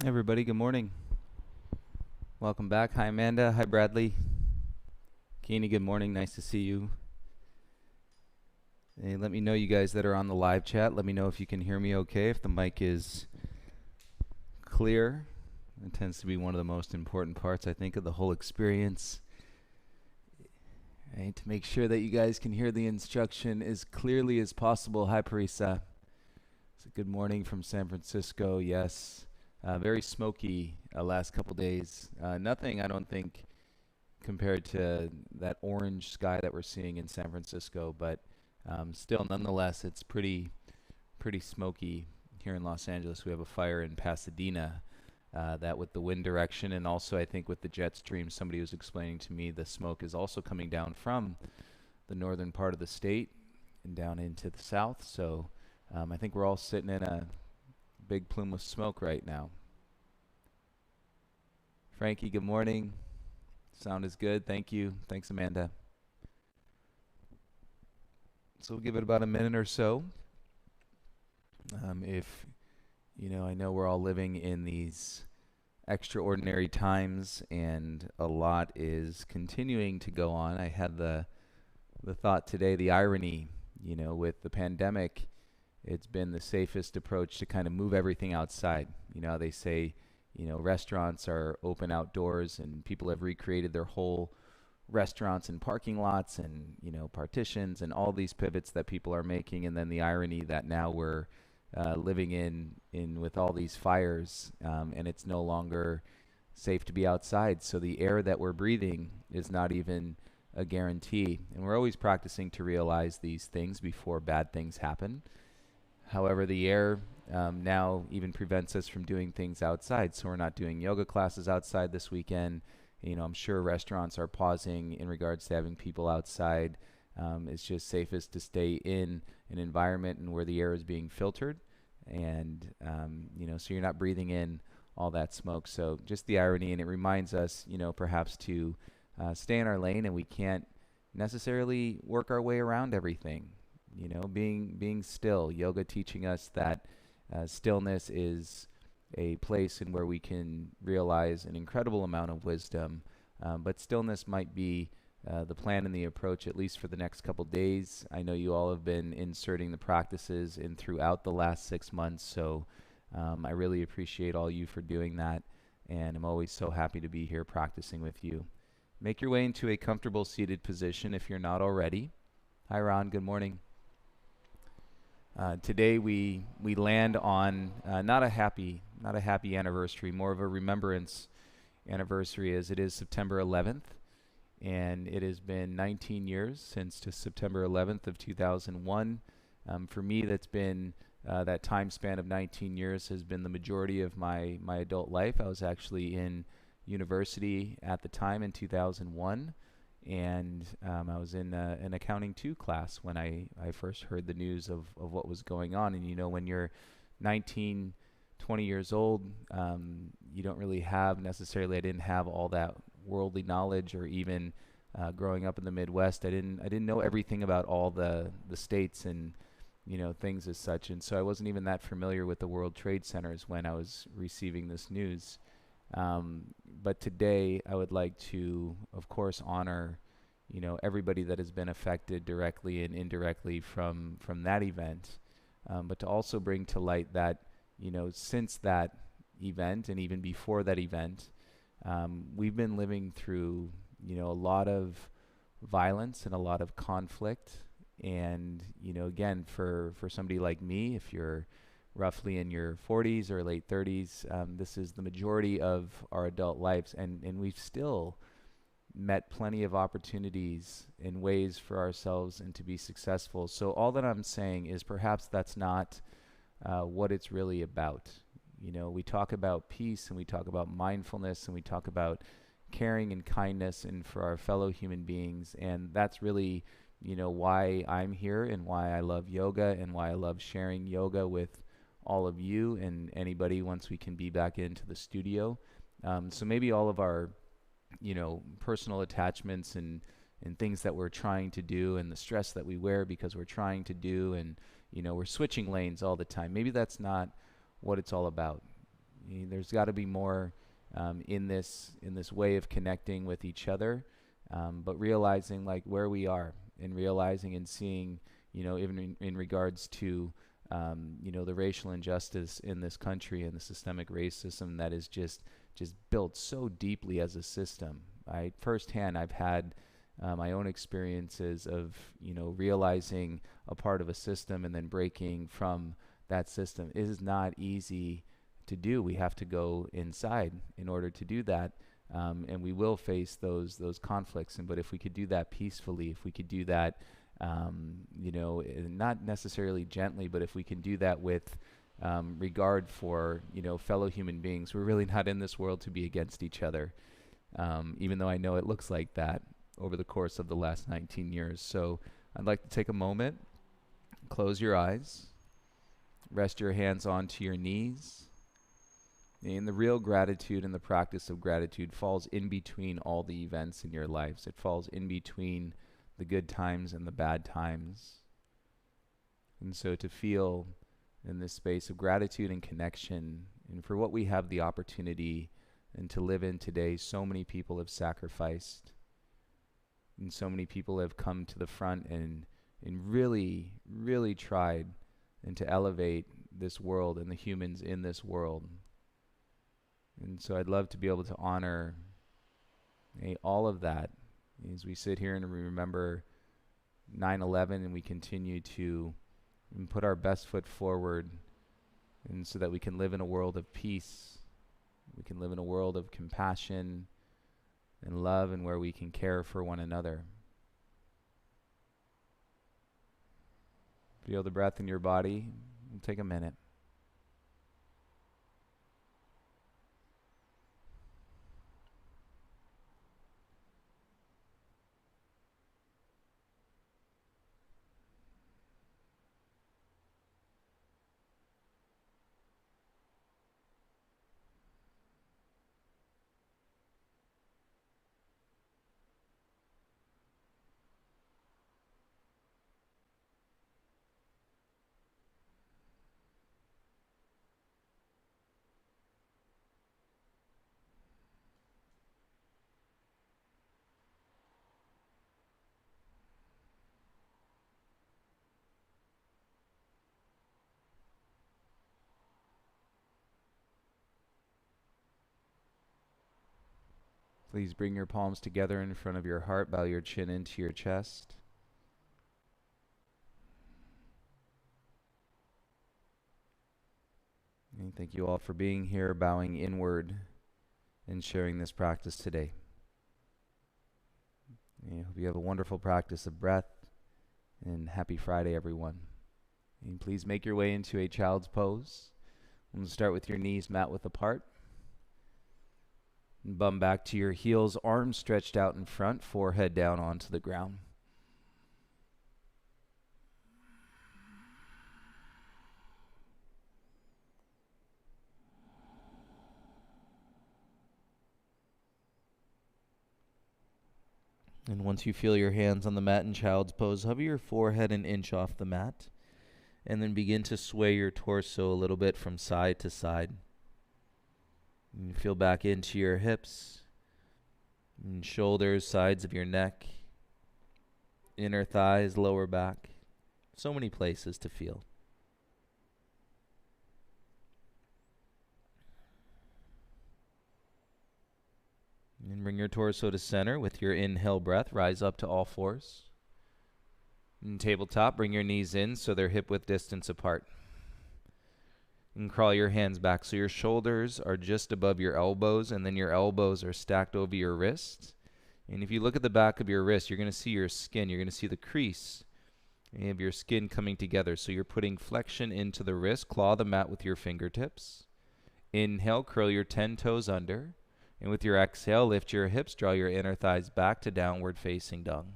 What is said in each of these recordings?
Hey everybody, good morning. Welcome back. Hi Amanda. Hi Bradley. Keeney, good morning. Nice to see you. Hey, let me know, you guys that are on the live chat. Let me know if you can hear me okay, if the mic is clear. It tends to be one of the most important parts, I think, of the whole experience. Right, to make sure that you guys can hear the instruction as clearly as possible. Hi Parisa. It's a good morning from San Francisco. Yes. Very smoky last couple days. Nothing, I don't think, compared to that orange sky that we're seeing in San Francisco, but still, nonetheless, it's pretty smoky here in Los Angeles. We have a fire in Pasadena. That with the wind direction, and also I think with the jet stream, somebody was explaining to me the smoke is also coming down from the northern part of the state and down into the south. So I think we're all sitting in a big plume of smoke right now. Frankie, good morning. Sound is good. Thank you. Thanks, Amanda. So we'll give it about a minute or so. If I know we're all living in these extraordinary times, and a lot is continuing to go on. I had the thought today, the irony, with the pandemic, it's been the safest approach to kind of move everything outside. They say, restaurants are open outdoors, and people have recreated their whole restaurants and parking lots and partitions and all these pivots that people are making, and then the irony that now we're living in with all these fires, and it's no longer safe to be outside. So the air that we're breathing is not even a guarantee, and we're always practicing to realize these things before bad things happen. However, the air now even prevents us from doing things outside. So we're not doing yoga classes outside this weekend. I'm sure restaurants are pausing in regards to having people outside. It's just safest to stay in an environment and where the air is being filtered, and so you're not breathing in all that smoke. So just the irony, and it reminds us, perhaps to stay in our lane, and we can't necessarily work our way around everything. Being still. Yoga teaching us that stillness is a place in where we can realize an incredible amount of wisdom. But stillness might be the plan and the approach, at least for the next couple days. I know you all have been inserting the practices in throughout the last 6 months, so I really appreciate all you for doing that, and I'm always so happy to be here practicing with you. Make your way into a comfortable seated position if you're not already. Hi, Ron. Good morning. Today we land on not a happy anniversary, more of a remembrance anniversary, as it is September 11th, and it has been 19 years since to September 11th of 2001. For me, that's been that time span of 19 years has been the majority of my adult life. I was actually in university at the time in 2001, and I was in an accounting 2 class when I first heard the news of what was going on. And when you're 19, 20 years old, you don't really have necessarily, I didn't have all that worldly knowledge, or even growing up in the Midwest, I didn't know everything about all the states and things as such. And so I wasn't even that familiar with the World Trade Centers when I was receiving this news. But today I would like to, of course, honor, everybody that has been affected directly and indirectly from that event, but to also bring to light that, since that event and even before that event, we've been living through, a lot of violence and a lot of conflict. And, again, for somebody like me, if you're roughly in your 40s or late 30s, this is the majority of our adult lives, and we've still met plenty of opportunities and ways for ourselves and to be successful. So all that I'm saying is perhaps that's not what it's really about. We talk about peace, and we talk about mindfulness, and we talk about caring and kindness and for our fellow human beings, and that's really why I'm here, and why I love yoga, and why I love sharing yoga with all of you and anybody once we can be back into the studio. So maybe all of our, personal attachments and things that we're trying to do, and the stress that we wear because we're trying to do, and, we're switching lanes all the time. Maybe that's not what it's all about. There's got to be more in this way of connecting with each other, but realizing like where we are, and realizing and seeing, even in regards to the racial injustice in this country and the systemic racism that is just built so deeply as a system. Firsthand, I've had my own experiences of realizing a part of a system and then breaking from that system. It is not easy to do. We have to go inside in order to do that, and we will face those conflicts. But if we could do that peacefully, if we could do that, not necessarily gently, but if we can do that with regard for fellow human beings, we're really not in this world to be against each other. Even though I know it looks like that over the course of the last 19 years. So I'd like to take a moment, close your eyes, rest your hands onto your knees. And the real gratitude and the practice of gratitude falls in between all the events in your lives. It falls in between the good times and the bad times. And so to feel in this space of gratitude and connection, and for what we have the opportunity and to live in today, so many people have sacrificed, and so many people have come to the front and really, really tried and to elevate this world and the humans in this world. And so I'd love to be able to honor all of that as we sit here and we remember 9/11, and we continue to put our best foot forward, and so that we can live in a world of peace, we can live in a world of compassion and love, and where we can care for one another. Feel the breath in your body. Take a minute. Please bring your palms together in front of your heart. Bow your chin into your chest. And thank you all for being here, bowing inward, and sharing this practice today. I hope you have a wonderful practice of breath, and happy Friday, everyone. And please make your way into a child's pose. We'll start with your knees mat width apart. Bum back to your heels, arms stretched out in front, forehead down onto the ground. And once you feel your hands on the mat in child's pose, hover your forehead an inch off the mat, and then begin to sway your torso a little bit from side to side. And feel back into your hips and shoulders, sides of your neck, inner thighs, lower back. So many places to feel. And bring your torso to center with your inhale breath. Rise up to all fours. And tabletop, bring your knees in so they're hip width distance apart. And crawl your hands back so your shoulders are just above your elbows, and then your elbows are stacked over your wrists. And if you look at the back of your wrist, you're going to see your skin. You're going to see the crease of your skin coming together. So you're putting flexion into the wrist. Claw the mat with your fingertips. Inhale, curl your 10 toes under. And with your exhale, lift your hips, draw your inner thighs back to downward facing dog.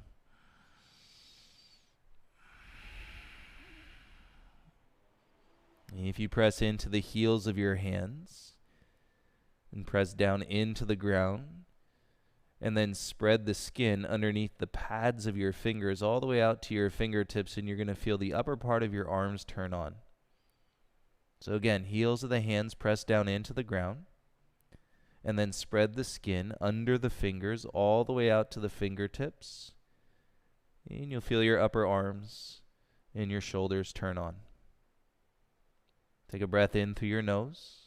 If you press into the heels of your hands and press down into the ground, and then spread the skin underneath the pads of your fingers all the way out to your fingertips, and you're going to feel the upper part of your arms turn on. So again, heels of the hands press down into the ground, and then spread the skin under the fingers all the way out to the fingertips. And you'll feel your upper arms and your shoulders turn on. Take a breath in through your nose.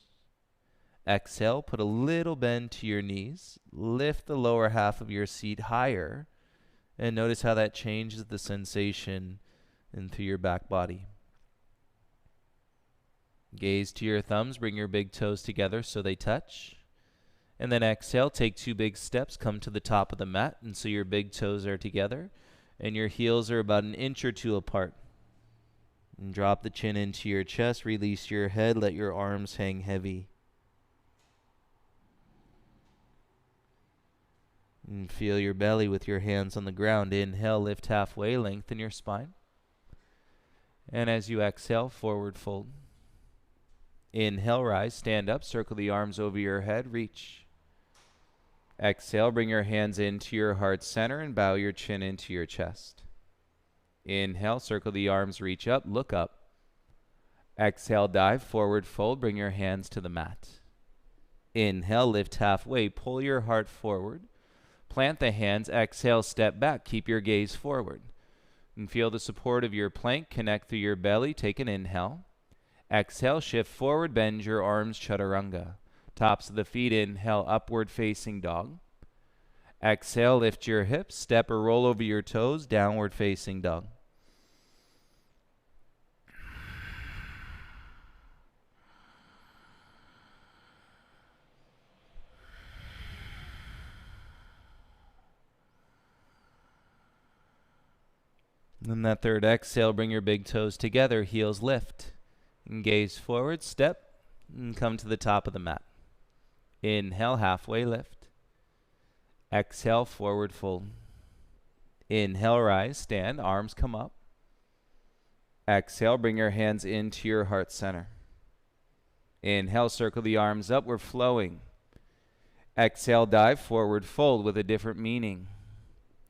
Exhale, put a little bend to your knees. Lift the lower half of your seat higher, and notice how that changes the sensation into your back body. Gaze to your thumbs, bring your big toes together so they touch. And then exhale, take 2 big steps, come to the top of the mat, and so your big toes are together, and your heels are about 1 inch or 2 apart. And drop the chin into your chest, release your head, let your arms hang heavy. And feel your belly with your hands on the ground. Inhale, lift halfway, lengthen your spine. And as you exhale, forward fold. Inhale, rise, stand up, circle the arms over your head, reach. Exhale, bring your hands into your heart center and bow your chin into your chest. Inhale, circle the arms, reach up, look up. Exhale, dive, forward fold, bring your hands to the mat. Inhale, lift halfway, pull your heart forward. Plant the hands, exhale, step back, keep your gaze forward. And feel the support of your plank, connect through your belly, take an inhale. Exhale, shift forward, bend your arms, chaturanga. Tops of the feet, inhale, upward facing dog. Exhale, lift your hips, step or roll over your toes, downward facing dog. Then that third exhale, bring your big toes together, heels lift. And gaze forward, step, and come to the top of the mat. Inhale, halfway lift. Exhale, forward fold. Inhale, rise, stand, arms come up. Exhale, bring your hands into your heart center. Inhale, circle the arms up, we're flowing. Exhale, dive, forward fold with a different meaning.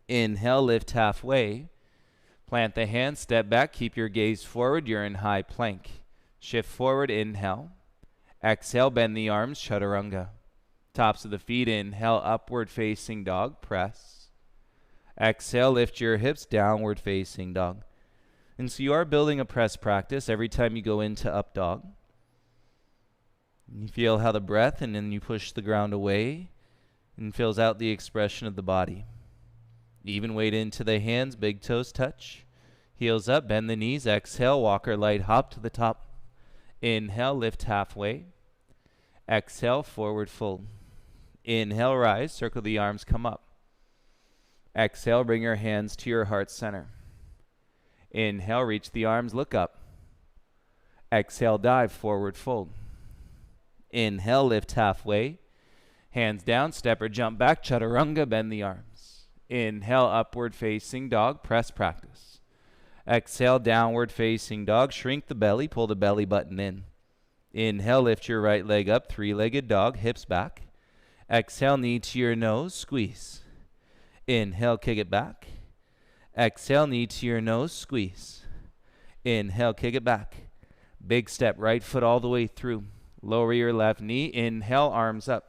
Inhale, lift halfway. Plant the hands, step back, keep your gaze forward, you're in high plank. Shift forward, inhale. Exhale, bend the arms, chaturanga. Tops of the feet, inhale, upward facing dog, press. Exhale, lift your hips, downward facing dog. And so you are building a press practice every time you go into up dog. You feel how the breath, and then you push the ground away and fills out the expression of the body. Even weight into the hands, big toes touch. Heels up, bend the knees, exhale, walker light hop to the top. Inhale, lift halfway. Exhale, forward fold. Inhale, rise, circle the arms, come up. Exhale, bring your hands to your heart center. Inhale, reach the arms, look up. Exhale, dive, forward fold. Inhale, lift halfway. Hands down, step or jump back, chaturanga, bend the arms. Inhale, upward facing dog, press practice. Exhale, downward facing dog, shrink the belly, pull the belly button in. Inhale, lift your right leg up, three-legged dog, hips back. Exhale, knee to your nose, squeeze. Inhale, kick it back. Exhale, knee to your nose, squeeze. Inhale, kick it back. Big step, right foot all the way through. Lower your left knee, inhale, arms up.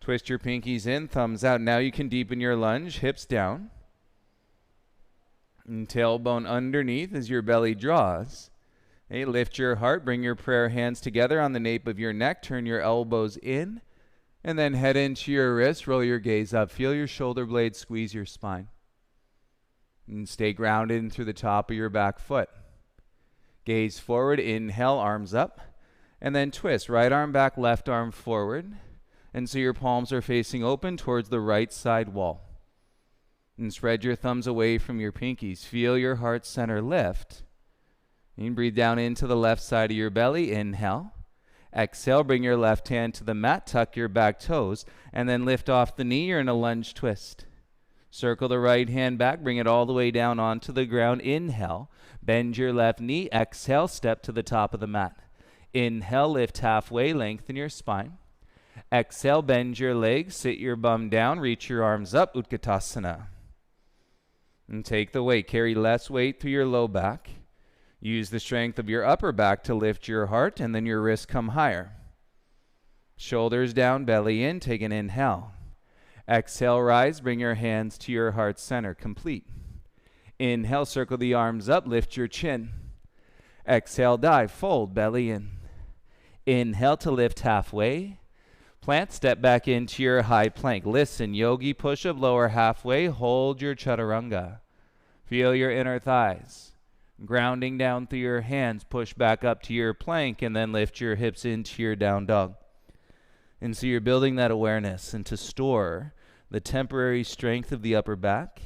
Twist your pinkies in, thumbs out. Now you can deepen your lunge, hips down. And tailbone underneath as your belly draws. Hey, lift your heart, bring your prayer hands together on the nape of your neck. Turn your elbows in. And then head into your wrist, roll your gaze up. Feel your shoulder blades squeeze your spine. And stay grounded in through the top of your back foot. Gaze forward, inhale, arms up. And then twist, right arm back, left arm forward. And so your palms are facing open towards the right side wall. And spread your thumbs away from your pinkies. Feel your heart center lift. And breathe down into the left side of your belly. Inhale. Exhale, bring your left hand to the mat. Tuck your back toes. And then lift off the knee. You're in a lunge twist. Circle the right hand back. Bring it all the way down onto the ground. Inhale. Bend your left knee. Exhale, step to the top of the mat. Inhale, lift halfway. Lengthen your spine. Exhale, bend your legs, sit your bum down, reach your arms up, Utkatasana. And take the weight. Carry less weight through your low back. Use the strength of your upper back to lift your heart, and then your wrists come higher. Shoulders down, belly in. Take an inhale. Exhale, rise. Bring your hands to your heart center. Complete. Inhale, circle the arms up. Lift your chin. Exhale, dive. Fold, belly in. Inhale to lift halfway. Plant, step back into your high plank. Listen, yogi push-up, lower halfway. Hold your chaturanga. Feel your inner thighs. Grounding down through your hands, push back up to your plank, and then lift your hips into your down dog. And so you're building that awareness, and to store the temporary strength of the upper back,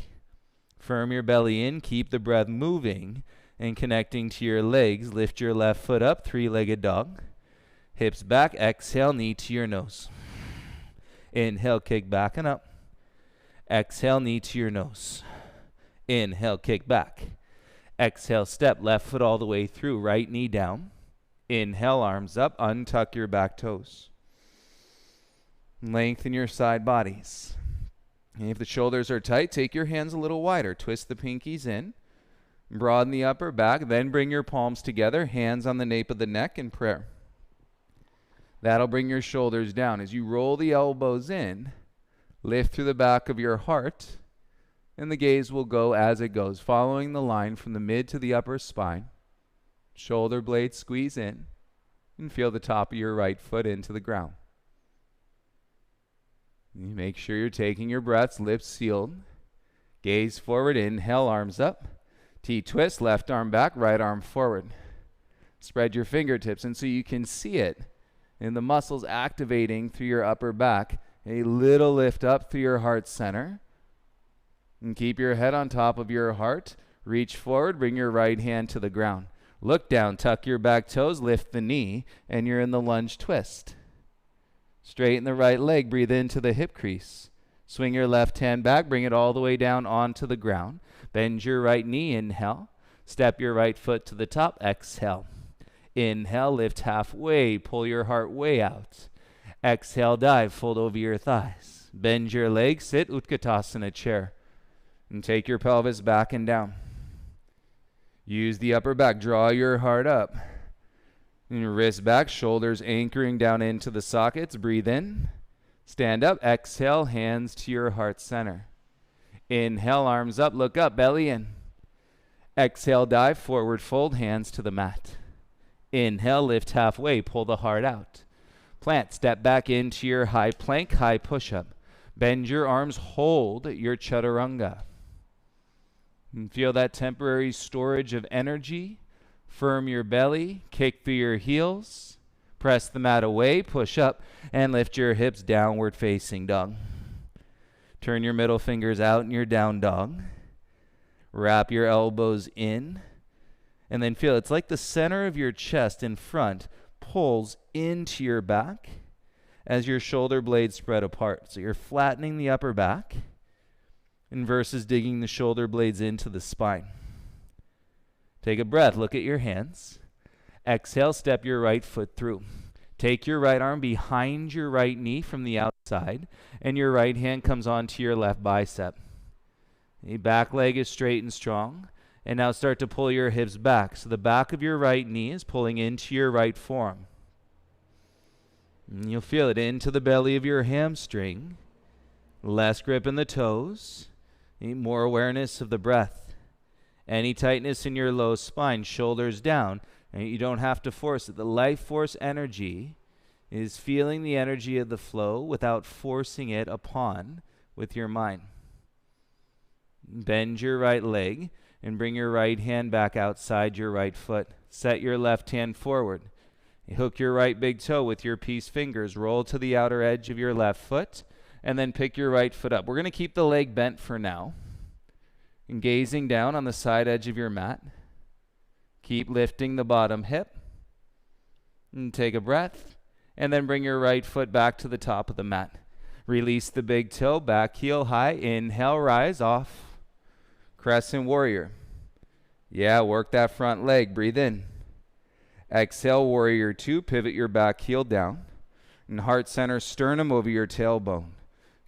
firm your belly in, keep the breath moving and connecting to your legs. Lift your left foot up, three-legged dog. Hips back, exhale, knee to your nose. Inhale, kick back and up. Exhale, knee to your nose. Inhale, kick back. Exhale, step left foot all the way through, right knee down. Inhale, arms up, untuck your back toes. Lengthen your side bodies. And if the shoulders are tight, take your hands a little wider. Twist the pinkies in. Broaden the upper back, then bring your palms together, hands on the nape of the neck in prayer. That'll bring your shoulders down. As you roll the elbows in, lift through the back of your heart, and the gaze will go as it goes, following the line from the mid to the upper spine. Shoulder blades squeeze in, and feel the top of your right foot into the ground. You make sure you're taking your breaths, lips sealed. Gaze forward, inhale, arms up. T-twist, left arm back, right arm forward. Spread your fingertips, and so you can see it in the muscles activating through your upper back. A little lift up through your heart center. And keep your head on top of your heart. Reach forward, bring your right hand to the ground. Look down, tuck your back toes, lift the knee, and you're in the lunge twist. Straighten the right leg, breathe into the hip crease. Swing your left hand back, bring it all the way down onto the ground. Bend your right knee, inhale. Step your right foot to the top, exhale. Inhale, lift halfway, pull your heart way out. Exhale, dive, fold over your thighs. Bend your legs, sit, Utkatasana chair. And take your pelvis back and down. Use the upper back, draw your heart up. And your wrist back, shoulders anchoring down into the sockets. Breathe in. Stand up, exhale, hands to your heart center. Inhale, arms up, look up, belly in. Exhale, dive, forward fold, hands to the mat. Inhale, lift halfway, pull the heart out. Plant, step back into your high plank, high push-up. Bend your arms, hold your chaturanga. And feel that temporary storage of energy. Firm your belly, kick through your heels. Press the mat away, push up, and lift your hips, downward facing dog. Turn your middle fingers out in your down dog. Wrap your elbows in. And then feel it's like the center of your chest in front pulls into your back as your shoulder blades spread apart. So you're flattening the upper back and versus digging the shoulder blades into the spine. Take a breath. Look at your hands. Exhale, step your right foot through. Take your right arm behind your right knee from the outside, and your right hand comes onto your left bicep. The back leg is straight and strong. And now start to pull your hips back. So the back of your right knee is pulling into your right forearm. And you'll feel it into the belly of your hamstring. Less grip in the toes. Need more awareness of the breath. Any tightness in your low spine, shoulders down. And you don't have to force it. The life force energy is feeling the energy of the flow without forcing it upon with your mind. Bend your right leg. And bring your right hand back outside your right foot. Set your left hand forward. Hook your right big toe with your peace fingers. Roll to the outer edge of your left foot. And then pick your right foot up. We're going to keep the leg bent for now. And gazing down on the side edge of your mat. Keep lifting the bottom hip. And take a breath. And then bring your right foot back to the top of the mat. Release the big toe, back heel high. Inhale, rise off. Crescent warrior. Yeah, work that front leg. Breathe in. Exhale, warrior two. Pivot your back heel down. And heart center sternum over your tailbone.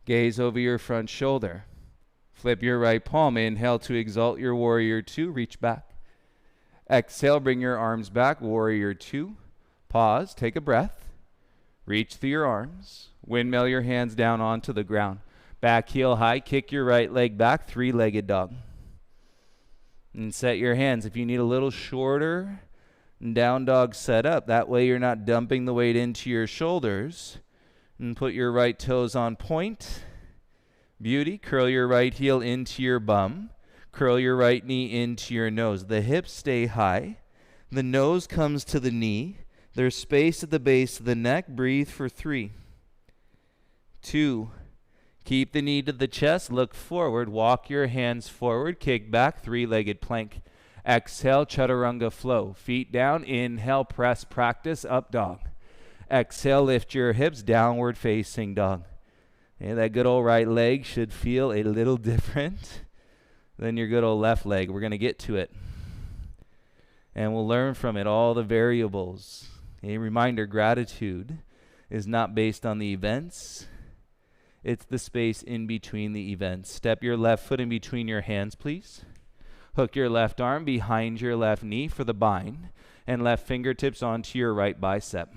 Gaze over your front shoulder. Flip your right palm. Inhale to exalt your warrior two. Reach back. Exhale, bring your arms back, warrior two. Pause, take a breath. Reach through your arms. Windmill your hands down onto the ground. Back heel high, kick your right leg back, three-legged dog. And set your hands. If you need a little shorter down dog setup, that way you're not dumping the weight into your shoulders. And put your right toes on point. Beauty. Curl your right heel into your bum. Curl your right knee into your nose. The hips stay high. The nose comes to the knee. There's space at the base of the neck. Breathe for 3, 2. Keep the knee to the chest. Look forward. Walk your hands forward. Kick back. Three-legged plank. Exhale, chaturanga flow. Feet down. Inhale, press, practice, up dog. Exhale, lift your hips, downward facing dog. And that good old right leg should feel a little different than your good old left leg. We're going to get to it. And we'll learn from it all the variables. A reminder, gratitude is not based on the events. It's the space in between the events. Step your left foot in between your hands, please. Hook your left arm behind your left knee for the bind, and left fingertips onto your right bicep.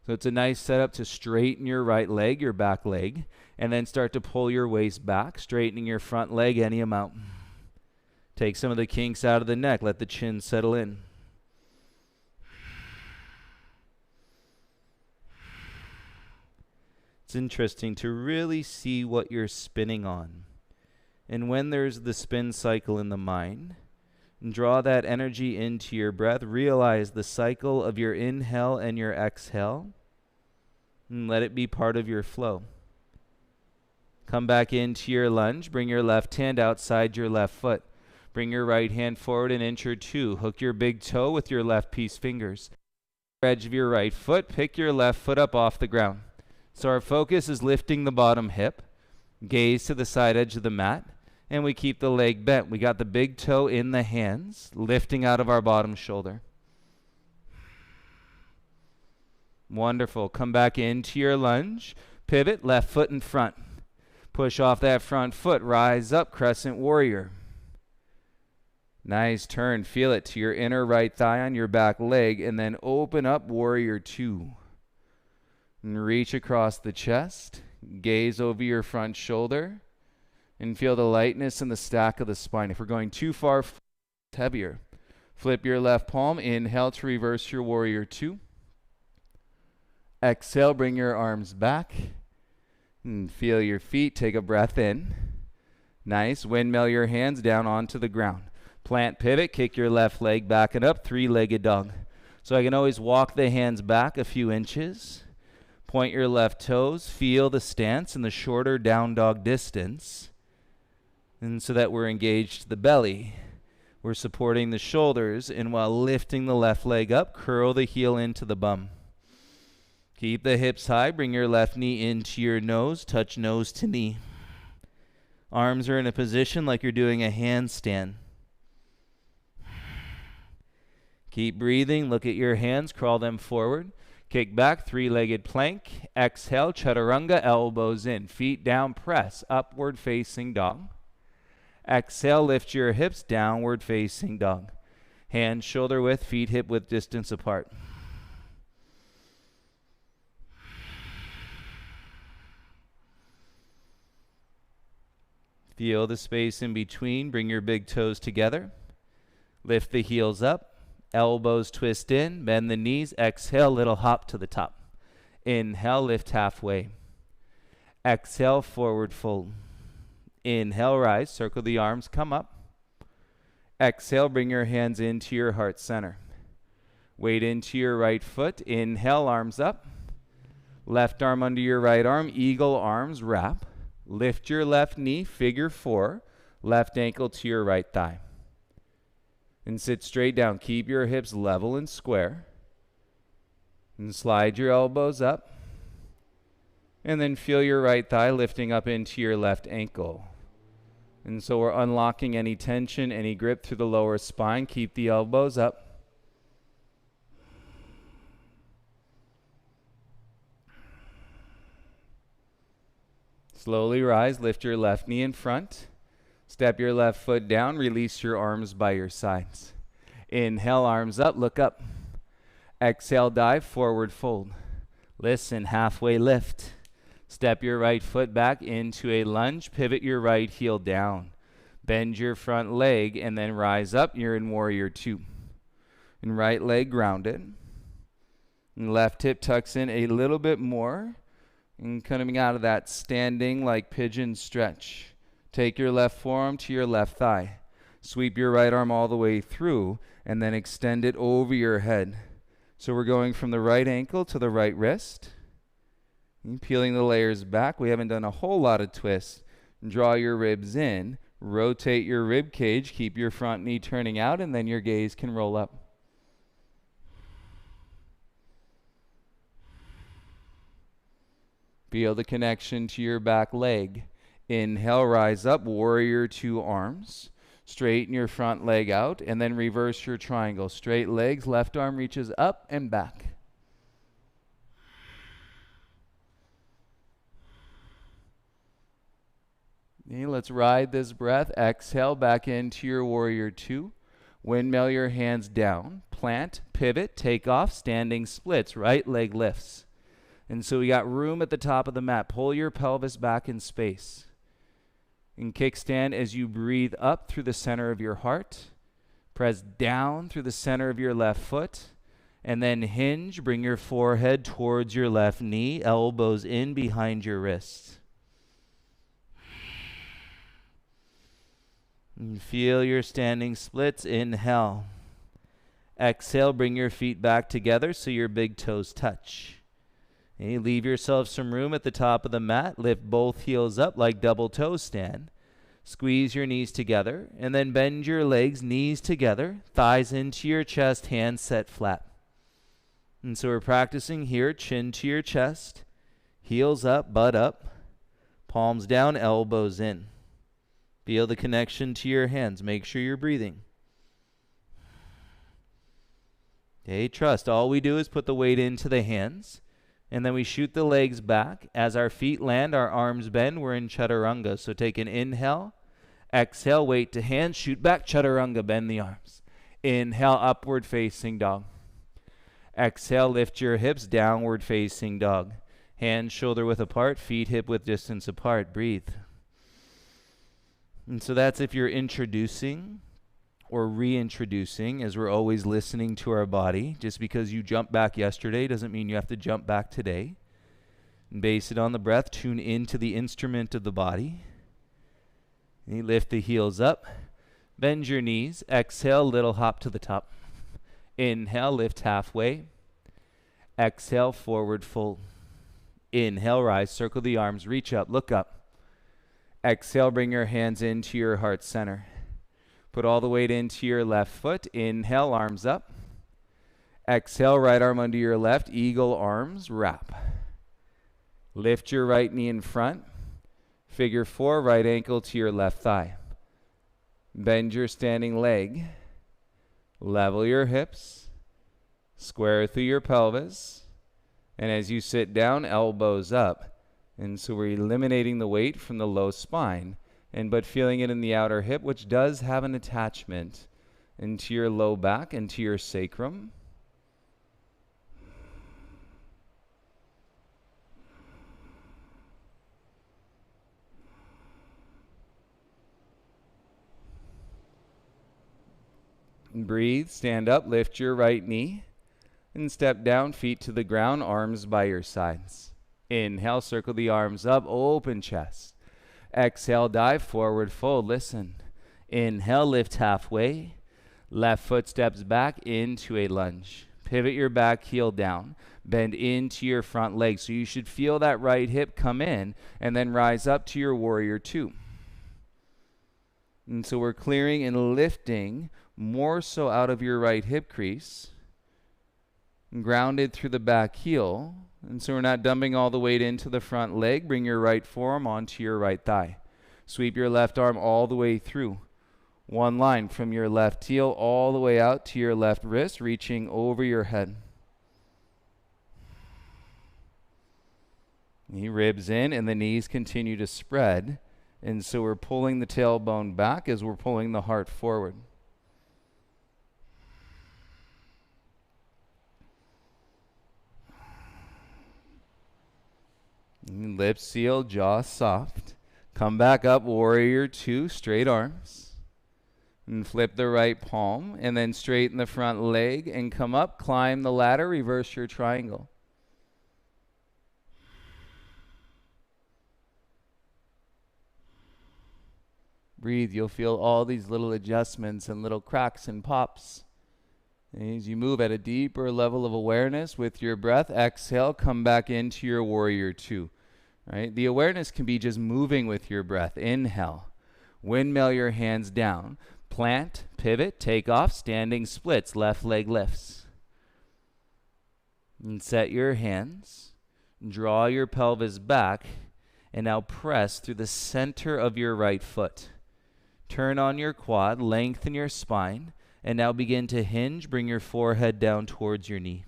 So it's a nice setup to straighten your right leg, your back leg, and then start to pull your waist back, straightening your front leg any amount. Take some of the kinks out of the neck. Let the chin settle in. It's interesting to really see what you're spinning on. And when there's the spin cycle in the mind, draw that energy into your breath. Realize the cycle of your inhale and your exhale, and let it be part of your flow. Come back into your lunge. Bring your left hand outside your left foot. Bring your right hand forward an inch or two. Hook your big toe with your left piece fingers. Edge of your right foot. Pick your left foot up off the ground. So our focus is lifting the bottom hip. Gaze to the side edge of the mat. And we keep the leg bent. We got the big toe in the hands, lifting out of our bottom shoulder. Wonderful. Come back into your lunge. Pivot, left foot in front. Push off that front foot. Rise up, crescent warrior. Nice turn. Feel it to your inner right thigh on your back leg. And then open up, warrior two. And reach across the chest. Gaze over your front shoulder. And feel the lightness in the stack of the spine. If we're going too far, it's heavier. Flip your left palm. Inhale to reverse your warrior two. Exhale, bring your arms back. And feel your feet. Take a breath in. Nice. Windmill your hands down onto the ground. Plant pivot. Kick your left leg back and up. Three-legged dog. So I can always walk the hands back a few inches. Point your left toes. Feel the stance in the shorter down dog distance. And so that we're engaged to the belly, we're supporting the shoulders, and while lifting the left leg up, curl the heel into the bum. Keep the hips high, bring your left knee into your nose, touch nose to knee. Arms are in a position like you're doing a handstand. Keep breathing, look at your hands, crawl them forward. Kick back, three-legged plank. Exhale, chaturanga, elbows in. Feet down, press, upward facing dog. Exhale, lift your hips, downward facing dog. Hands shoulder width, feet hip width distance apart. Feel the space in between. Bring your big toes together. Lift the heels up. Elbows twist in. Bend the knees. Exhale, little hop to the top. Inhale, lift halfway. Exhale, forward fold. Inhale, rise, circle the arms, come up. Exhale, bring your hands into your heart center. Weight into your right foot. Inhale, arms up. Left arm under your right arm, eagle arms, wrap. Lift your left knee, figure four. Left ankle to your right thigh. And sit straight down. Keep your hips level and square. And slide your elbows up. And then feel your right thigh lifting up into your left ankle. And so we're unlocking any tension, any grip through the lower spine. Keep the elbows up. Slowly rise, lift your left knee in front. Step your left foot down, release your arms by your sides. Inhale, arms up, look up. Exhale, dive, forward fold. Listen, halfway lift. Step your right foot back into a lunge, pivot your right heel down. Bend your front leg and then rise up. You're in warrior two. And right leg grounded. And left hip tucks in a little bit more. And coming out of that standing like pigeon stretch. Take your left forearm to your left thigh. Sweep your right arm all the way through and then extend it over your head. So we're going from the right ankle to the right wrist. And peeling the layers back. We haven't done a whole lot of twists. Draw your ribs in. Rotate your rib cage. Keep your front knee turning out, and then your gaze can roll up. Feel the connection to your back leg. Inhale, rise up, warrior two arms. Straighten your front leg out, and then reverse your triangle. Straight legs, left arm reaches up and back. Okay, let's ride this breath. Exhale, back into your warrior two. Windmill your hands down. Plant, pivot, take off, standing splits. Right leg lifts. And so we got room at the top of the mat. Pull your pelvis back in space. In kickstand, as you breathe up through the center of your heart, press down through the center of your left foot, and then hinge. Bring your forehead towards your left knee, elbows in behind your wrists. And feel your standing splits. Inhale. Exhale, bring your feet back together so your big toes touch. Okay, leave yourself some room at the top of the mat. Lift both heels up like double toe stand. Squeeze your knees together and then bend your legs, knees together, thighs into your chest, hands set flat. And so we're practicing here, chin to your chest, heels up, butt up, palms down, elbows in. Feel the connection to your hands. Make sure you're breathing. Okay, trust. All we do is put the weight into the hands. And then we shoot the legs back. As our feet land, our arms bend. We're in chaturanga. So take an inhale. Exhale, weight to hands. Shoot back, chaturanga. Bend the arms. Inhale, upward facing dog. Exhale, lift your hips, downward facing dog. Hands shoulder width apart, feet hip width distance apart. Breathe. And so that's if you're introducing or reintroducing, as we're always listening to our body. Just because you jumped back yesterday doesn't mean you have to jump back today. And base it on the breath. Tune into the instrument of the body. And you lift the heels up. Bend your knees. Exhale, little hop to the top. Inhale, lift halfway. Exhale, forward fold. Inhale, rise, circle the arms, reach up, look up. Exhale, bring your hands into your heart center. Put all the weight into your left foot. Inhale, arms up. Exhale, right arm under your left. Eagle arms, wrap. Lift your right knee in front. Figure four, right ankle to your left thigh. Bend your standing leg. Level your hips. Square through your pelvis. And as you sit down, elbows up. And so we're eliminating the weight from the low spine. But feeling it in the outer hip, which does have an attachment into your low back and to your sacrum. Breathe, stand up, lift your right knee, and step down, feet to the ground, arms by your sides. Inhale, circle the arms up, open chest. Exhale, dive, forward fold. Listen. Inhale, lift halfway. Left foot steps back into a lunge. Pivot your back heel down. Bend into your front leg. So you should feel that right hip come in and then rise up to your warrior two. And so we're clearing and lifting more so out of your right hip crease. Grounded through the back heel. And so we're not dumping all the weight into the front leg. Bring your right forearm onto your right thigh. Sweep your left arm all the way through. One line from your left heel all the way out to your left wrist, reaching over your head. Knee ribs in and the knees continue to spread And so we're pulling the tailbone back as we're pulling the heart forward. Lips sealed, jaw soft. Come back up, warrior two, straight arms. And flip the right palm, and then straighten the front leg and come up, climb the ladder, reverse your triangle. Breathe. You'll feel all these little adjustments and little cracks and pops. And as you move at a deeper level of awareness with your breath, exhale, come back into your warrior two. Right? The awareness can be just moving with your breath. Inhale. Windmill your hands down. Plant, pivot, take off, standing splits, left leg lifts. And set your hands. Draw your pelvis back. And now press through the center of your right foot. Turn on your quad, lengthen your spine, and now begin to hinge. Bring your forehead down towards your knee.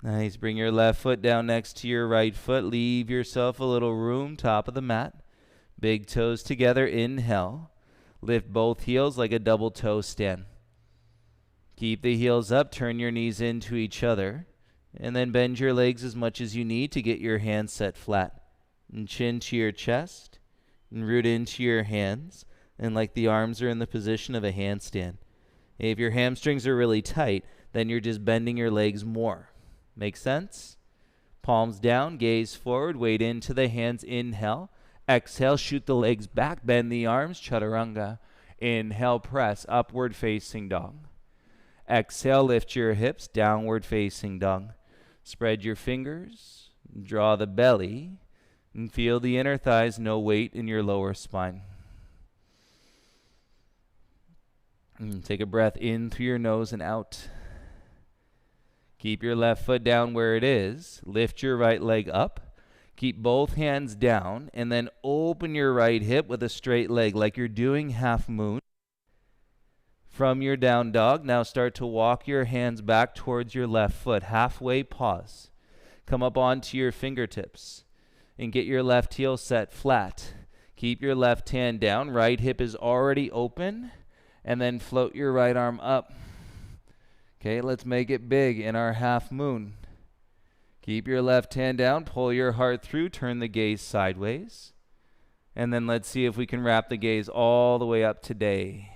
Nice. Bring your left foot down next to your right foot. Leave yourself a little room, top of the mat. Big toes together. Inhale. Lift both heels like a double toe stand. Keep the heels up. Turn your knees into each other. And then bend your legs as much as you need to get your hands set flat. And chin to your chest. And root into your hands. And like the arms are in the position of a handstand. If your hamstrings are really tight, then you're just bending your legs more. Make sense? Palms down, gaze forward, weight into the hands. Inhale. Exhale, shoot the legs back, bend the arms, chaturanga. Inhale, press, upward facing dog. Exhale, lift your hips, downward facing dog. Spread your fingers, draw the belly, and feel the inner thighs, no weight in your lower spine. And take a breath in through your nose and out. Keep your left foot down where it is. Lift your right leg up. Keep both hands down, and then open your right hip with a straight leg like you're doing half moon. From your down dog, now start to walk your hands back towards your left foot. Halfway pause. Come up onto your fingertips and get your left heel set flat. Keep your left hand down. Right hip is already open, and then float your right arm up. Okay, let's make it big in our half moon. Keep your left hand down, pull your heart through, turn the gaze sideways. And then let's see if we can wrap the gaze all the way up today.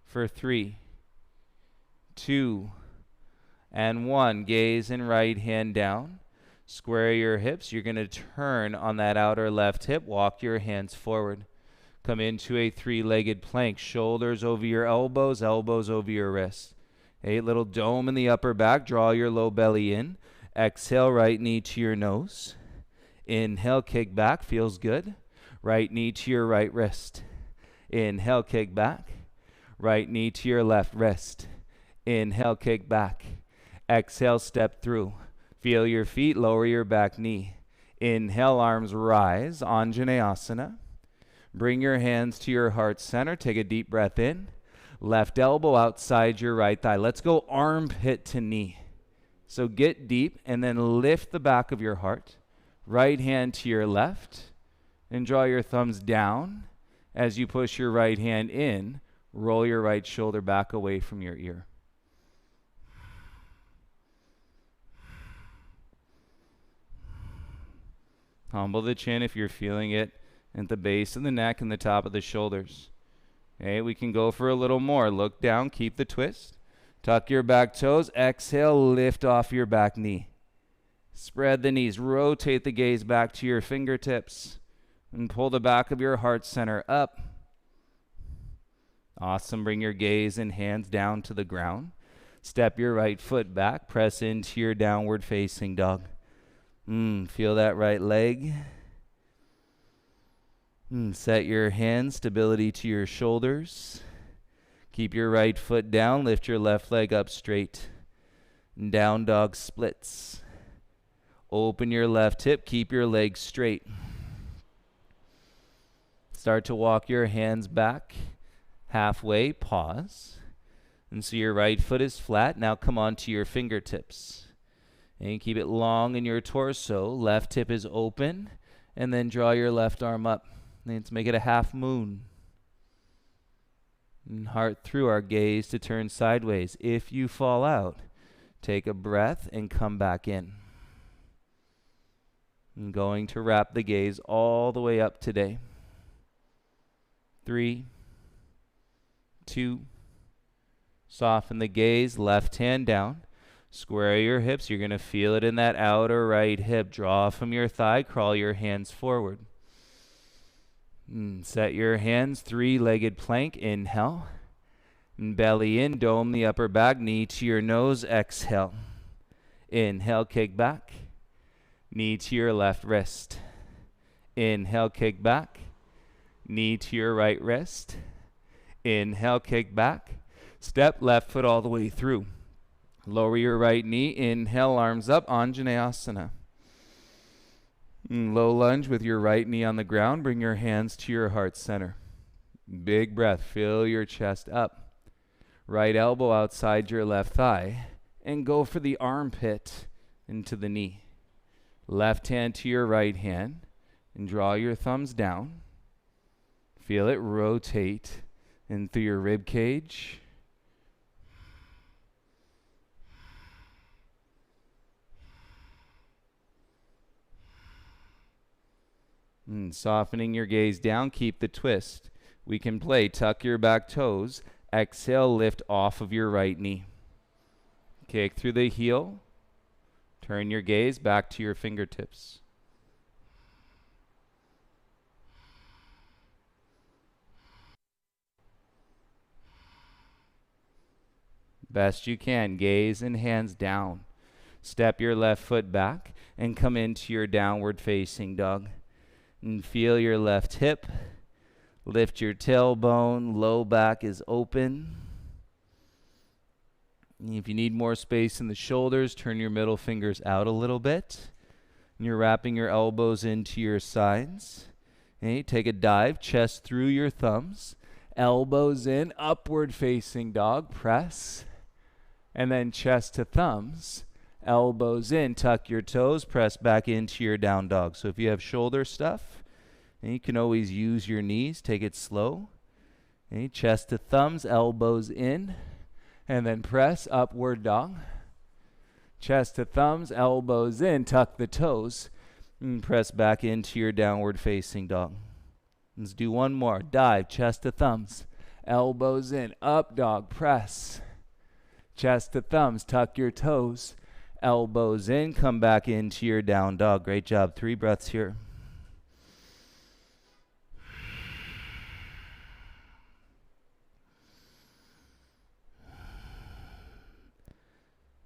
For 3, 2, and 1. Gaze and right hand down. Square your hips. You're going to turn on that outer left hip. Walk your hands forward. Come into a 3-legged plank. Shoulders over your elbows, elbows over your wrists. A little dome in the upper back. Draw your low belly in. Exhale, right knee to your nose. Inhale, kick back. Feels good. Right knee to your right wrist. Inhale, kick back. Right knee to your left wrist. Inhale, kick back. Exhale, step through. Feel your feet, lower your back knee. Inhale, arms rise, Anjaneyasana. Bring your hands to your heart center. Take a deep breath in. Left elbow outside your right thigh. Let's go armpit to knee. So get deep and then lift the back of your heart. Right hand to your left. And draw your thumbs down. As you push your right hand in, roll your right shoulder back away from your ear. Humble the chin if you're feeling it at the base of the neck and the top of the shoulders. Okay, we can go for a little more. Look down, keep the twist. Tuck your back toes. Exhale, lift off your back knee. Spread the knees. Rotate the gaze back to your fingertips. And pull the back of your heart center up. Awesome. Bring your gaze and hands down to the ground. Step your right foot back. Press into your downward facing dog. Feel that right leg. Set your hands, stability to your shoulders. Keep your right foot down. Lift your left leg up straight. Down dog splits. Open your left hip. Keep your legs straight. Start to walk your hands back halfway, pause. And so your right foot is flat. Now come on to your fingertips. And keep it long in your torso. Left hip is open. And then draw your left arm up. Let's make it a half moon. And heart through our gaze to turn sideways. If you fall out, take a breath and come back in. I'm going to wrap the gaze all the way up today. 3, 2, soften the gaze, left hand down. Square your hips. You're going to feel it in that outer right hip. Draw from your thigh, crawl your hands forward. Set your hands, three-legged plank, inhale. And belly in, dome the upper back, knee to your nose, exhale. Inhale, kick back. Knee to your left wrist. Inhale, kick back. Knee to your right wrist. Inhale, kick back. Step left foot all the way through. Lower your right knee. Inhale, arms up, Anjaneyasana. Low lunge with your right knee on the ground. Bring your hands to your heart center. Big breath. Fill your chest up. Right elbow outside your left thigh. And go for the armpit into the knee. Left hand to your right hand. And draw your thumbs down. Feel it rotate in through your rib cage. Softening your gaze down, keep the twist. We can play tuck your back toes. Exhale, lift off of your right knee. Kick through the heel. Turn your gaze back to your fingertips. Best you can, gaze and hands down. Step your left foot back and come into your downward facing dog. And feel your left hip. Lift your tailbone, low back is open. If you need more space in the shoulders, turn your middle fingers out a little bit. And you're wrapping your elbows into your sides. Okay, take a dive, chest through your thumbs. Elbows in, upward facing dog, press. And then chest to thumbs, elbows in, tuck your toes, press back into your down dog. So if you have shoulder stuff, and you can always use your knees, take it slow. Okay, chest to thumbs, elbows in, and then press, upward dog. Chest to thumbs, elbows in, tuck the toes, and press back into your downward facing dog. Let's do one more, dive, chest to thumbs, elbows in, up dog, press. Chest to thumbs, tuck your toes, elbows in, come back into your down dog. Great job. 3 breaths here.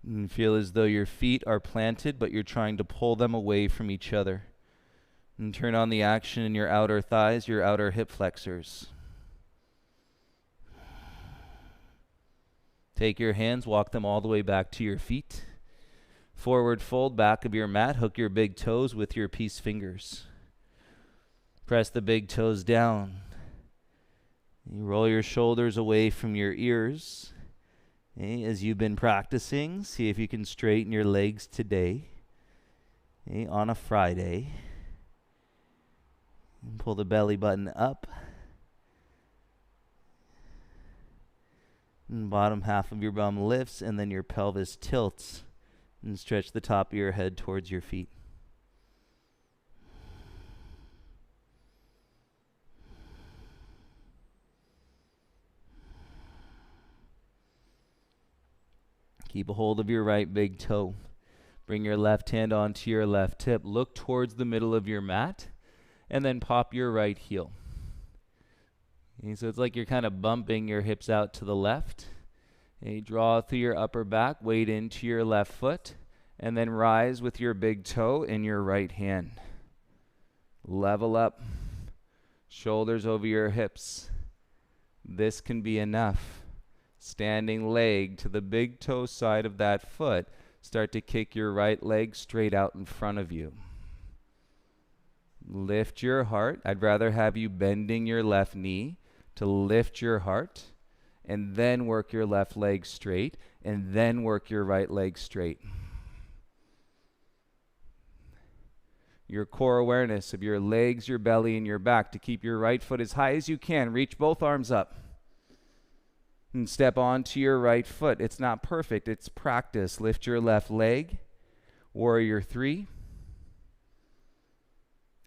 And feel as though your feet are planted, but you're trying to pull them away from each other. And turn on the action in your outer thighs, your outer hip flexors. Take your hands, walk them all the way back to your feet. Forward fold, back of your mat. Hook your big toes with your peace fingers. Press the big toes down. You roll your shoulders away from your ears. Okay, as you've been practicing, see if you can straighten your legs today. Okay, on a Friday. And pull the belly button up. And bottom half of your bum lifts, and then your pelvis tilts. And stretch the top of your head towards your feet. Keep a hold of your right big toe. Bring your left hand onto your left hip. Look towards the middle of your mat, and then pop your right heel. Okay, so it's like you're kind of bumping your hips out to the left. Okay, draw through your upper back, weight into your left foot, and then rise with your big toe in your right hand. Level up, shoulders over your hips. This can be enough. Standing leg to the big toe side of that foot. Start to kick your right leg straight out in front of you. Lift your heart. I'd rather have you bending your left knee to lift your heart, and then work your left leg straight, and then work your right leg straight. Your core awareness of your legs, your belly, and your back to keep your right foot as high as you can. Reach both arms up. And step onto your right foot. It's not perfect, it's practice. Lift your left leg. Warrior 3.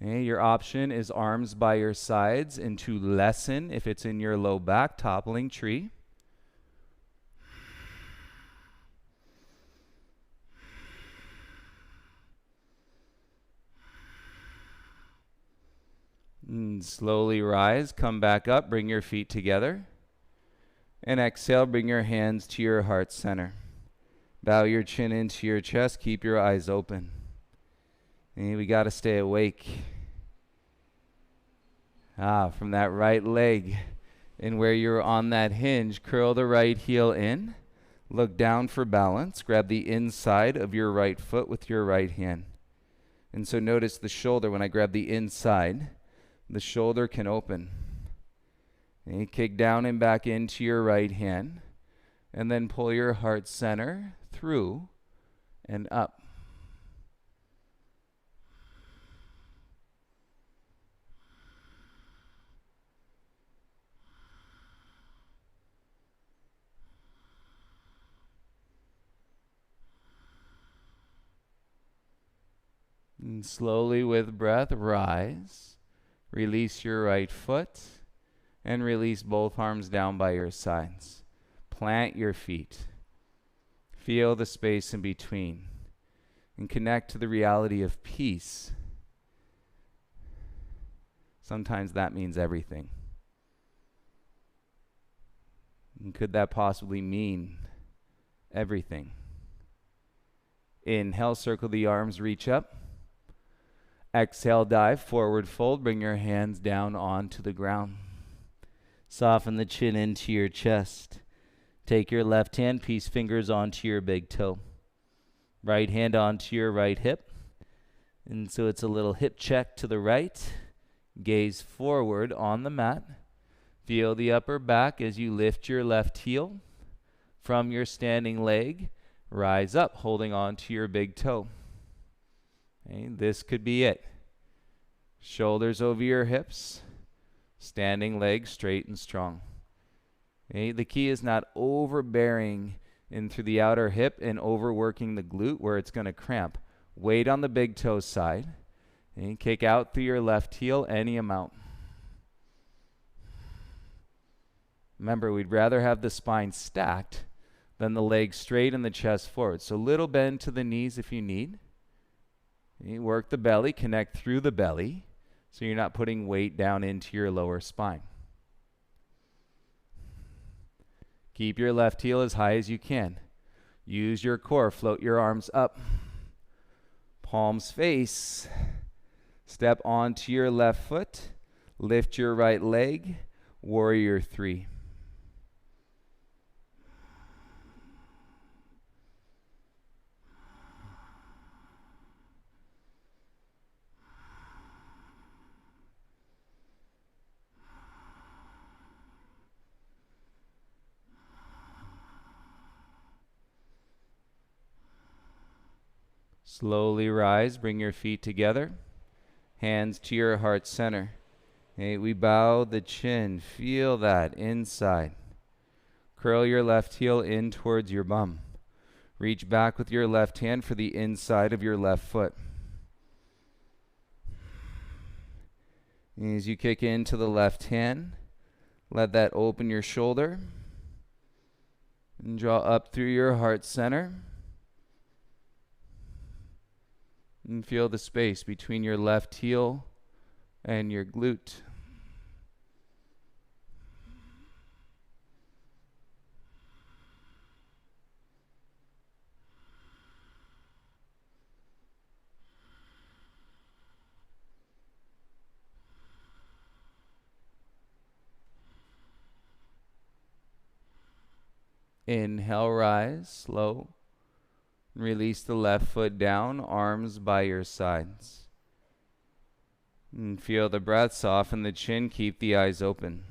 Okay, your option is arms by your sides, and to lessen if it's in your low back, toppling tree. And slowly rise, come back up, bring your feet together. And exhale, bring your hands to your heart center. Bow your chin into your chest, keep your eyes open. And we got to stay awake. From that right leg. And where you're on that hinge, curl the right heel in. Look down for balance. Grab the inside of your right foot with your right hand. And so notice the shoulder. When I grab the inside, the shoulder can open. And you kick down and back into your right hand. And then pull your heart center through and up. And slowly with breath, rise. Release your right foot and release both arms down by your sides. Plant your feet. Feel the space in between and connect to the reality of peace. Sometimes that means everything. And could that possibly mean everything? Inhale, circle the arms, reach up. Exhale, dive, forward fold. Bring your hands down onto the ground. Soften the chin into your chest. Take your left hand, peace fingers onto your big toe. Right hand onto your right hip. And so it's a little hip check to the right. Gaze forward on the mat. Feel the upper back as you lift your left heel from your standing leg. Rise up, holding on to your big toe. Okay, this could be it. Shoulders over your hips. Standing legs straight and strong. Okay, the key is not overbearing in through the outer hip and overworking the glute where it's going to cramp. Weight on the big toe side. Okay, kick out through your left heel any amount. Remember, we'd rather have the spine stacked than the legs straight and the chest forward. So little bend to the knees if you need. Okay, work the belly, connect through the belly so you're not putting weight down into your lower spine. Keep your left heel as high as you can. Use your core. Float your arms up. Palms face. Step onto your left foot. Lift your right leg. Warrior 3. Slowly rise, bring your feet together, hands to your heart center. Okay, we bow the chin, feel that inside. Curl your left heel in towards your bum. Reach back with your left hand for the inside of your left foot. As you kick into the left hand, let that open your shoulder and draw up through your heart center. And feel the space between your left heel and your glute. Inhale, rise, slow. Release the left foot down, arms by your sides. And feel the breath soften the chin, keep the eyes open.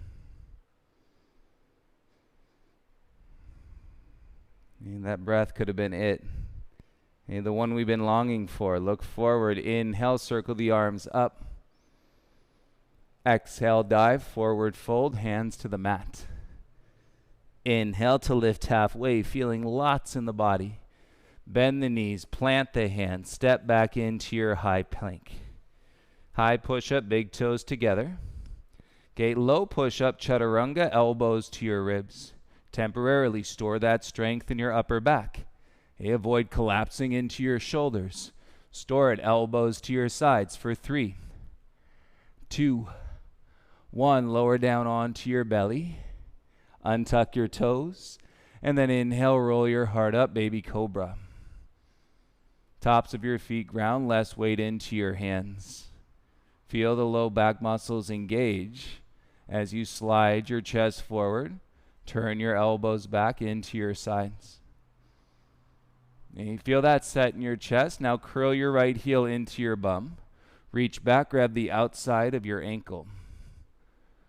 And that breath could have been it. And the one we've been longing for. Look forward. Inhale, circle the arms up. Exhale, dive, forward fold, hands to the mat. Inhale to lift halfway, feeling lots in the body. Bend the knees, plant the hands, step back into your high plank. High push-up, big toes together. Okay, low push-up, chaturanga, elbows to your ribs. Temporarily store that strength in your upper back. Okay, avoid collapsing into your shoulders. Store it, elbows to your sides for 3, 2, 1. Lower down onto your belly. Untuck your toes. And then inhale, roll your heart up, baby cobra. Tops of your feet ground, less weight into your hands. Feel the low back muscles engage as you slide your chest forward. Turn your elbows back into your sides. And you feel that set in your chest. Now curl your right heel into your bum. Reach back, grab the outside of your ankle.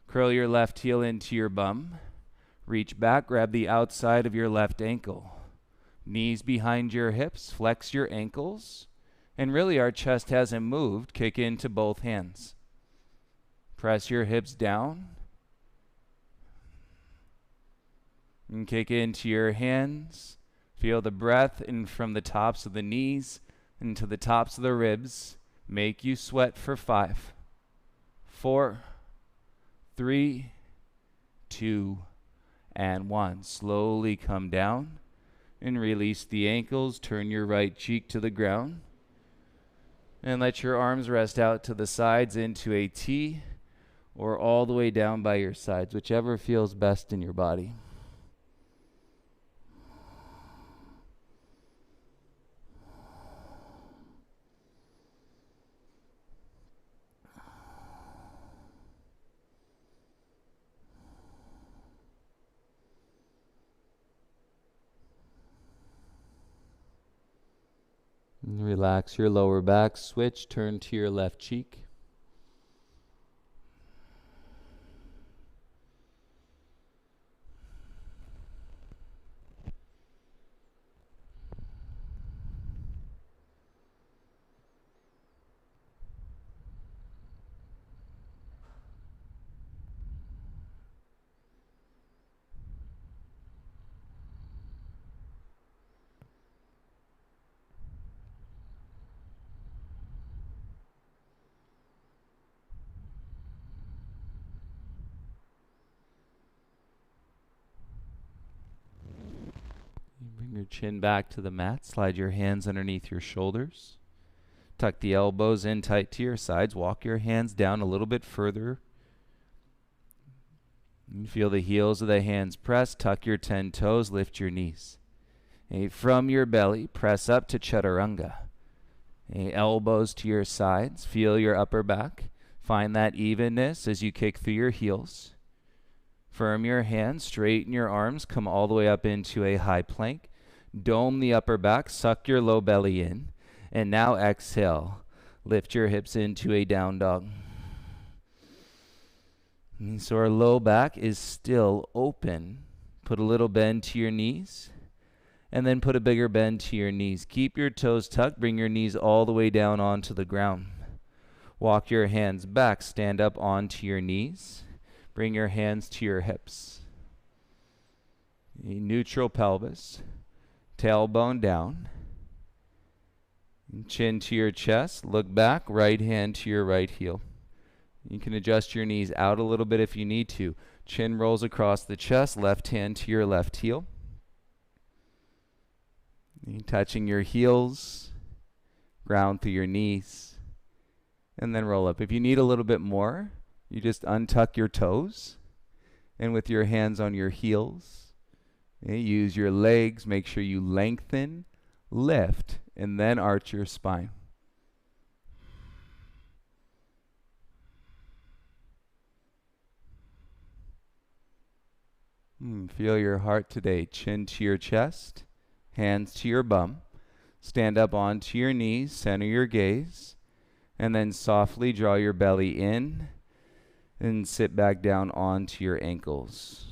Curl your left heel into your bum. Reach back, grab the outside of your left ankle. Knees behind your hips, flex your ankles. And really our chest hasn't moved. Kick into both hands. Press your hips down. And kick into your hands. Feel the breath in from the tops of the knees into the tops of the ribs. Make you sweat for 5, 4, 3, 2, and 1. Slowly come down and release the ankles. Turn your right cheek to the ground. And let your arms rest out to the sides into a T or all the way down by your sides, whichever feels best in your body. Relax your lower back, switch, turn to your left cheek. Bring your chin back to the mat. Slide your hands underneath your shoulders. Tuck the elbows in tight to your sides. Walk your hands down a little bit further. You feel the heels of the hands press. Tuck your 10 toes. Lift your knees. From your belly, press up to chaturanga. Elbows to your sides. Feel your upper back. Find that evenness as you kick through your heels. Firm your hands, straighten your arms, come all the way up into a high plank. Dome the upper back, suck your low belly in. And now exhale. Lift your hips into a down dog. And so our low back is still open. Put a little bend to your knees. And then put a bigger bend to your knees. Keep your toes tucked. Bring your knees all the way down onto the ground. Walk your hands back. Stand up onto your knees. Bring your hands to your hips. A neutral pelvis. Tailbone down. Chin to your chest. Look back. Right hand to your right heel. You can adjust your knees out a little bit if you need to. Chin rolls across the chest. Left hand to your left heel. Touching your heels. Ground through your knees. And then roll up. If you need a little bit more, you just untuck your toes, and with your hands on your heels, use your legs. Make sure you lengthen, lift, and then arch your spine. Feel your heart today. Chin to your chest, hands to your bum. Stand up onto your knees, center your gaze, And then softly draw your belly in and sit back down onto your ankles.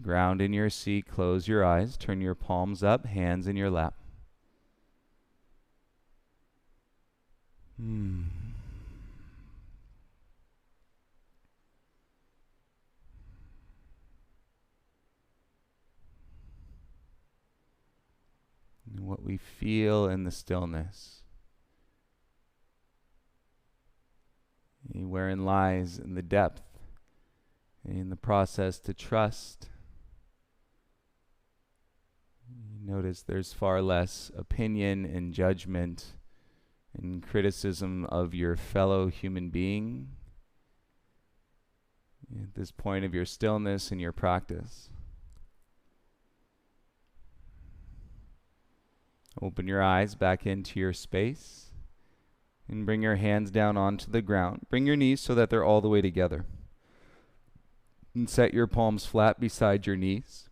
Ground in your seat, close your eyes, turn your palms up, hands in your lap. And what we feel in the stillness, wherein lies in the depth, in the process to trust. Notice there's far less opinion and judgment and criticism of your fellow human being at this point of your stillness and your practice. Open your eyes back into your space and bring your hands down onto the ground. Bring your knees so that they're all the way together. And set your palms flat beside your knees.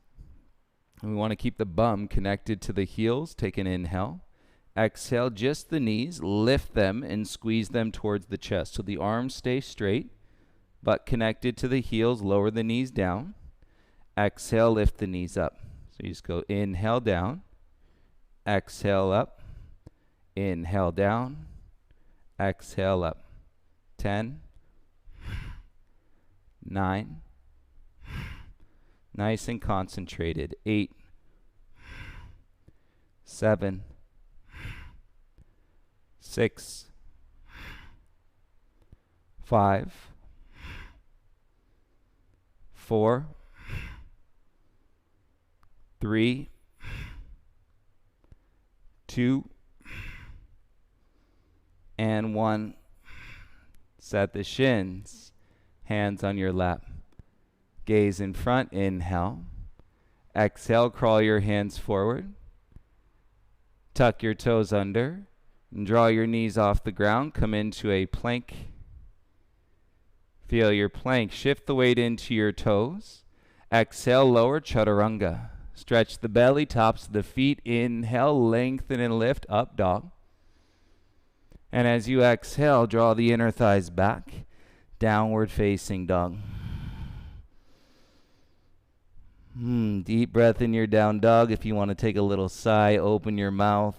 And we want to keep the bum connected to the heels. Take an inhale. Exhale, just the knees. Lift them and squeeze them towards the chest. So the arms stay straight, but connected to the heels. Lower the knees down. Exhale, lift the knees up. So you just go inhale down. Exhale up. Inhale down. Exhale up. 10. 9. Nice and concentrated. 8. 7. 6. 5. 4. 3. 2. And 1. Set the shins. Hands on your lap. Gaze in front. Inhale. Exhale. Crawl your hands forward. Tuck your toes under. And draw your knees off the ground. Come into a plank. Feel your plank. Shift the weight into your toes. Exhale. Lower chaturanga. Stretch the belly, tops of the feet. Inhale, lengthen and lift, up dog. And as you exhale, draw the inner thighs back, downward facing dog. Deep breath in your down dog. If you want to take a little sigh, open your mouth.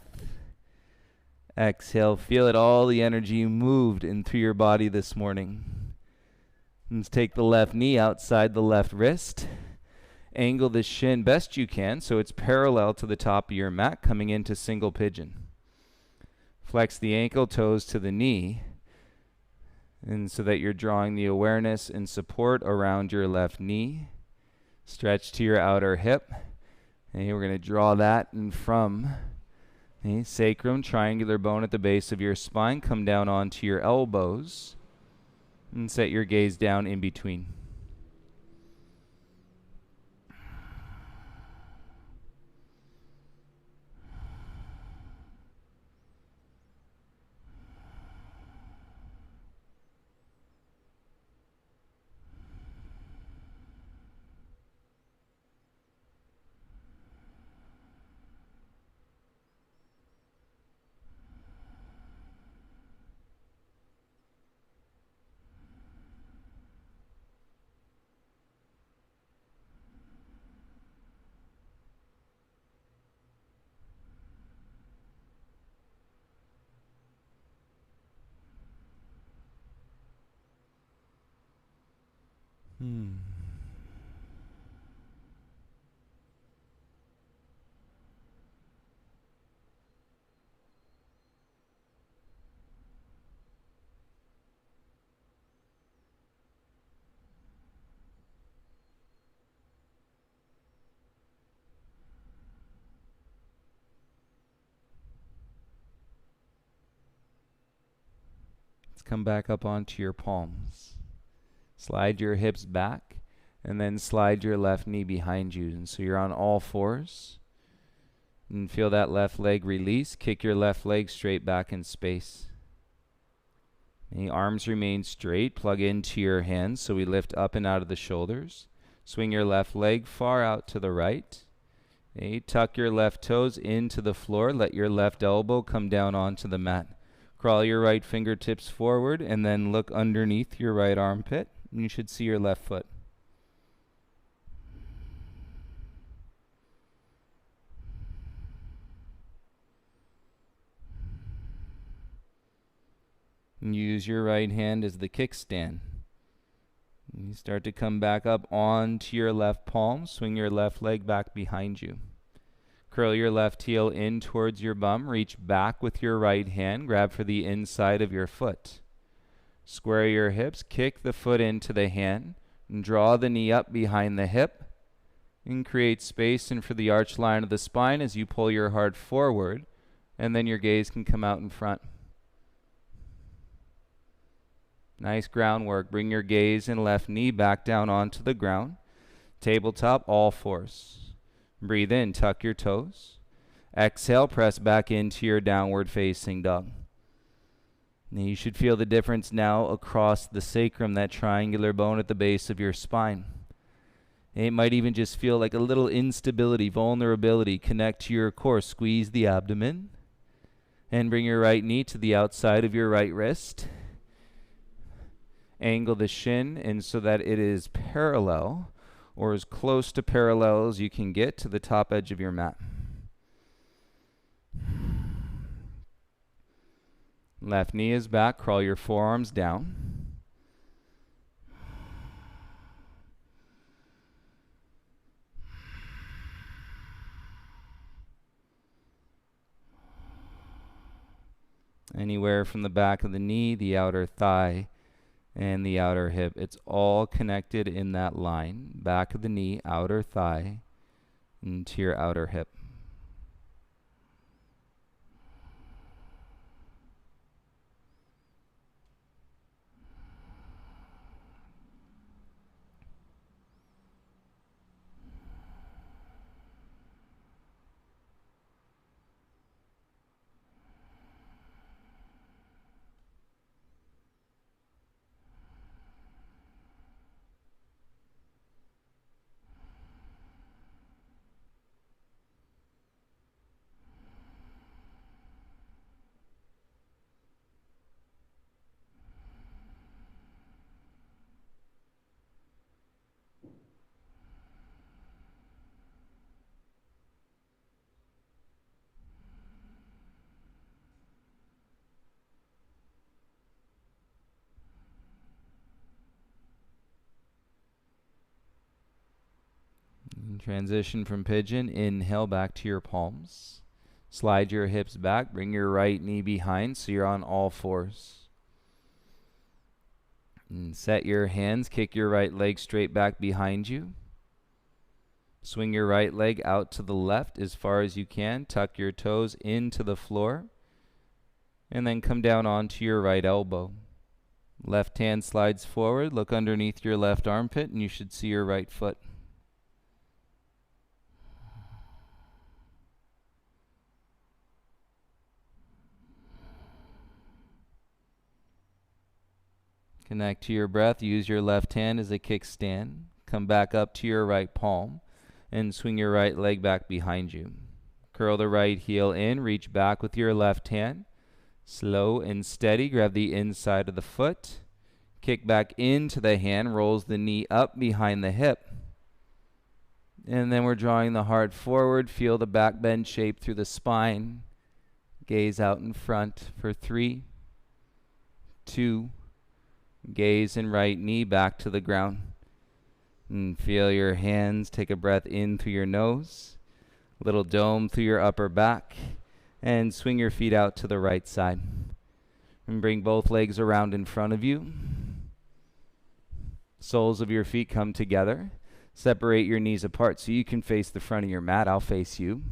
Exhale, feel it, all the energy moved in through your body this morning. Let's take the left knee outside the left wrist. Angle the shin best you can so it's parallel to the top of your mat, coming into single pigeon. Flex the ankle, toes to the knee, and so that you're drawing the awareness and support around your left knee. Stretch to your outer hip. And we're going to draw that in from the sacrum, triangular bone at the base of your spine. Come down onto your elbows and set your gaze down in between. Come back up onto your palms. Slide your hips back and then slide your left knee behind you. And so you're on all fours. And feel that left leg release. Kick your left leg straight back in space. The arms remain straight. Plug into your hands so we lift up and out of the shoulders. Swing your left leg far out to the right. Okay, tuck your left toes into the floor. Let your left elbow come down onto the mat. Crawl your right fingertips forward and then look underneath your right armpit. And you should see your left foot. And use your right hand as the kickstand. You start to come back up onto your left palm. Swing your left leg back behind you. Curl your left heel in towards your bum. Reach back with your right hand. Grab for the inside of your foot. Square your hips. Kick the foot into the hand. And draw the knee up behind the hip. And create space in for the arch line of the spine as you pull your heart forward. And then your gaze can come out in front. Nice groundwork. Bring your gaze and left knee back down onto the ground. Tabletop, all fours. Breathe in, tuck your toes. Exhale, press back into your downward facing dog. Now you should feel the difference now across the sacrum, that triangular bone at the base of your spine. It might even just feel like a little instability, vulnerability. Connect to your core. Squeeze the abdomen. And bring your right knee to the outside of your right wrist. Angle the shin in so that it is parallel, or as close to parallel as you can get to the top edge of your mat. Left knee is back. Crawl your forearms down. Anywhere from the back of the knee, the outer thigh, and the outer hip. It's all connected in that line. Back of the knee, outer thigh, into your outer hip. Transition from pigeon. Inhale back to your palms. Slide your hips back. Bring your right knee behind so you're on all fours. And set your hands. Kick your right leg straight back behind you. Swing your right leg out to the left as far as you can. Tuck your toes into the floor. And then come down onto your right elbow. Left hand slides forward. Look underneath your left armpit and you should see your right foot. Connect to your breath. Use your left hand as a kickstand. Come back up to your right palm and swing your right leg back behind you. Curl the right heel in. Reach back with your left hand. Slow and steady. Grab the inside of the foot. Kick back into the hand. Rolls the knee up behind the hip. And then we're drawing the heart forward. Feel the back bend shape through the spine. Gaze out in front for 3, 2, gaze and right knee back to the ground. And feel your hands. Take a breath in through your nose. Little dome through your upper back. And swing your feet out to the right side. And bring both legs around in front of you. Soles of your feet come together. Separate your knees apart so you can face the front of your mat. I'll face you.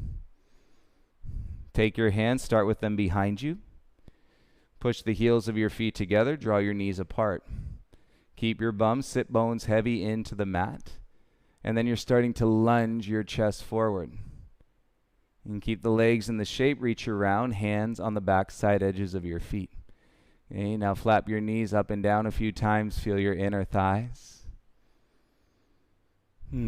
Take your hands. Start with them behind you. Push the heels of your feet together. Draw your knees apart. Keep your bum, sit bones heavy into the mat. And then you're starting to lunge your chest forward. And keep the legs in the shape. Reach around, hands on the back side edges of your feet. Okay, now flap your knees up and down a few times. Feel your inner thighs.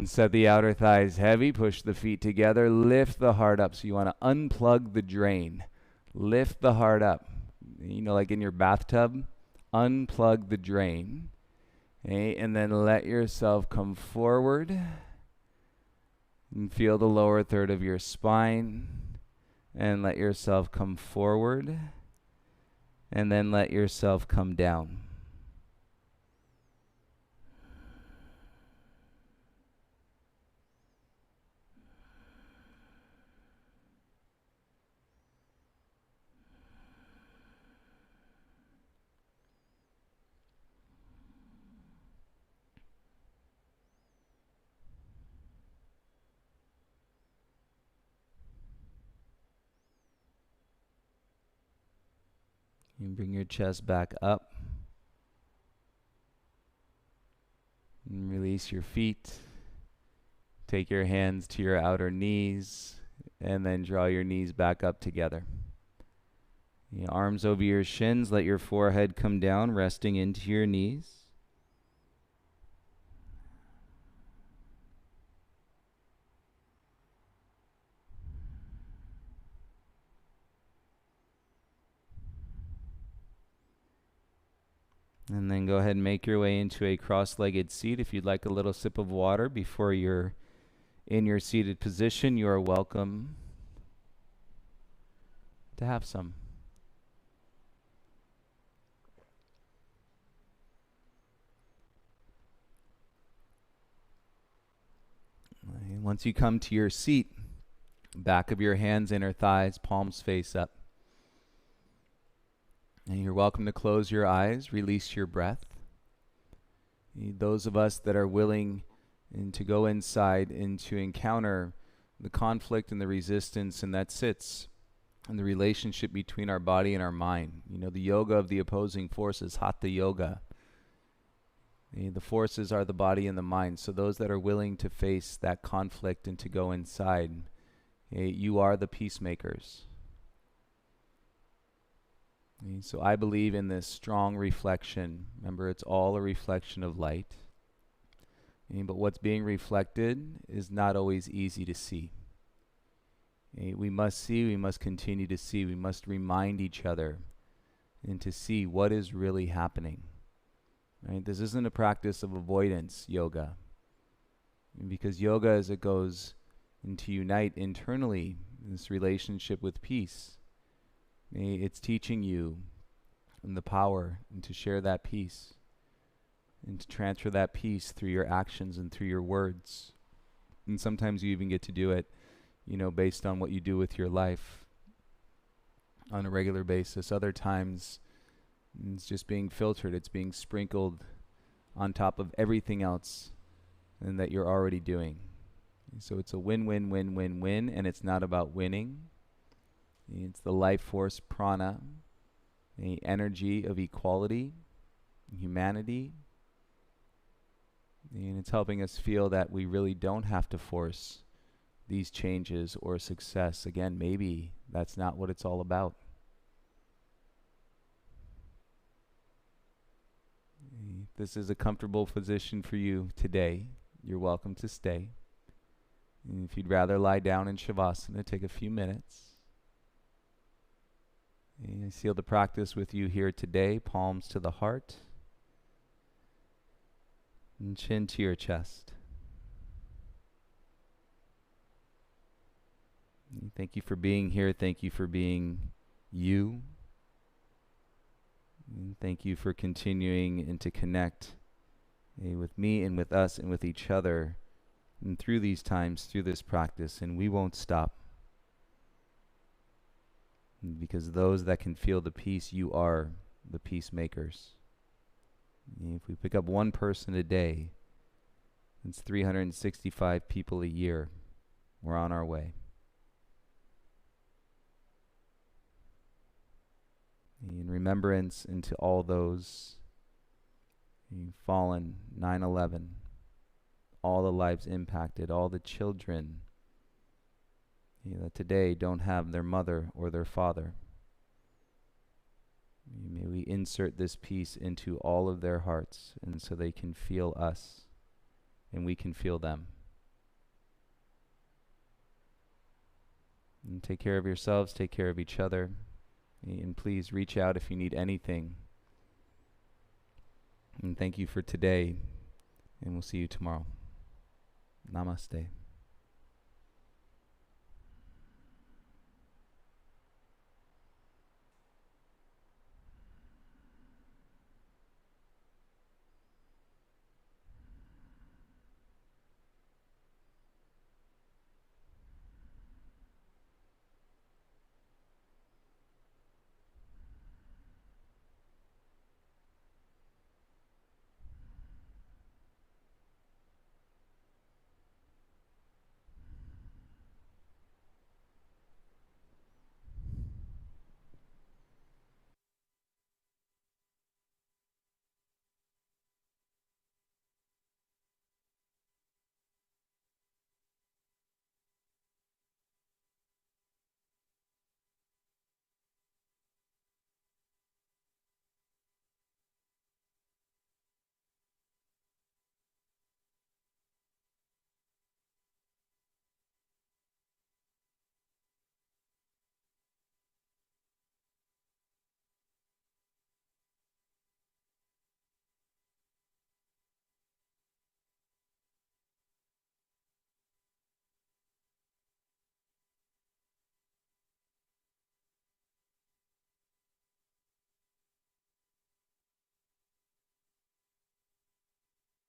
Set the outer thighs heavy, push the feet together, lift the heart up. So you want to unplug the drain. Lift the heart up. You know, like in your bathtub, unplug the drain. Okay? And then let yourself come forward and feel the lower third of your spine. And let yourself come forward. And then let yourself come down. You bring your chest back up. And release your feet. Take your hands to your outer knees. And then draw your knees back up together. Your arms over your shins. Let your forehead come down, resting into your knees. And then go ahead and make your way into a cross-legged seat. If you'd like a little sip of water before you're in your seated position, you are welcome to have some. Once you come to your seat, back of your hands, inner thighs, palms face up. And you're welcome to close your eyes, release your breath. Those of us that are willing to go inside and to encounter the conflict and the resistance, and that sits in the relationship between our body and our mind. You know, the yoga of the opposing forces, Hatha Yoga. The forces are the body and the mind. So those that are willing to face that conflict and to go inside, you are the peacemakers. So I believe in this strong reflection. Remember, it's all a reflection of light. But what's being reflected is not always easy to see. We must see, we must continue to see, we must remind each other and to see what is really happening. Right? This isn't a practice of avoidance, yoga. Because yoga, as it goes to unite internally, this relationship with peace, it's teaching you the power and to share that peace and to transfer that peace through your actions and through your words. And sometimes you even get to do it, based on what you do with your life on a regular basis. Other times it's just being filtered. It's being sprinkled on top of everything else and that you're already doing. So it's a win-win-win-win-win, and it's not about winning. It's the life force prana, the energy of equality, humanity. And it's helping us feel that we really don't have to force these changes or success. Again, maybe that's not what it's all about. This is a comfortable position for you today. You're welcome to stay. And if you'd rather lie down in Shavasana, take a few minutes. And I seal the practice with you here today, palms to the heart and chin to your chest. And thank you for being here. Thank you for being you. And thank you for continuing and to connect with me and with us and with each other and through these times, through this practice. And we won't stop. Because those that can feel the peace, you are the peacemakers. If we pick up one person a day, it's 365 people a year. We're on our way. In remembrance into all those fallen, 9/11, all the lives impacted, all the children that today don't have their mother or their father. May we insert this peace into all of their hearts, and so they can feel us and we can feel them. And take care of yourselves, take care of each other, and please reach out if you need anything. And thank you for today, and we'll see you tomorrow. Namaste.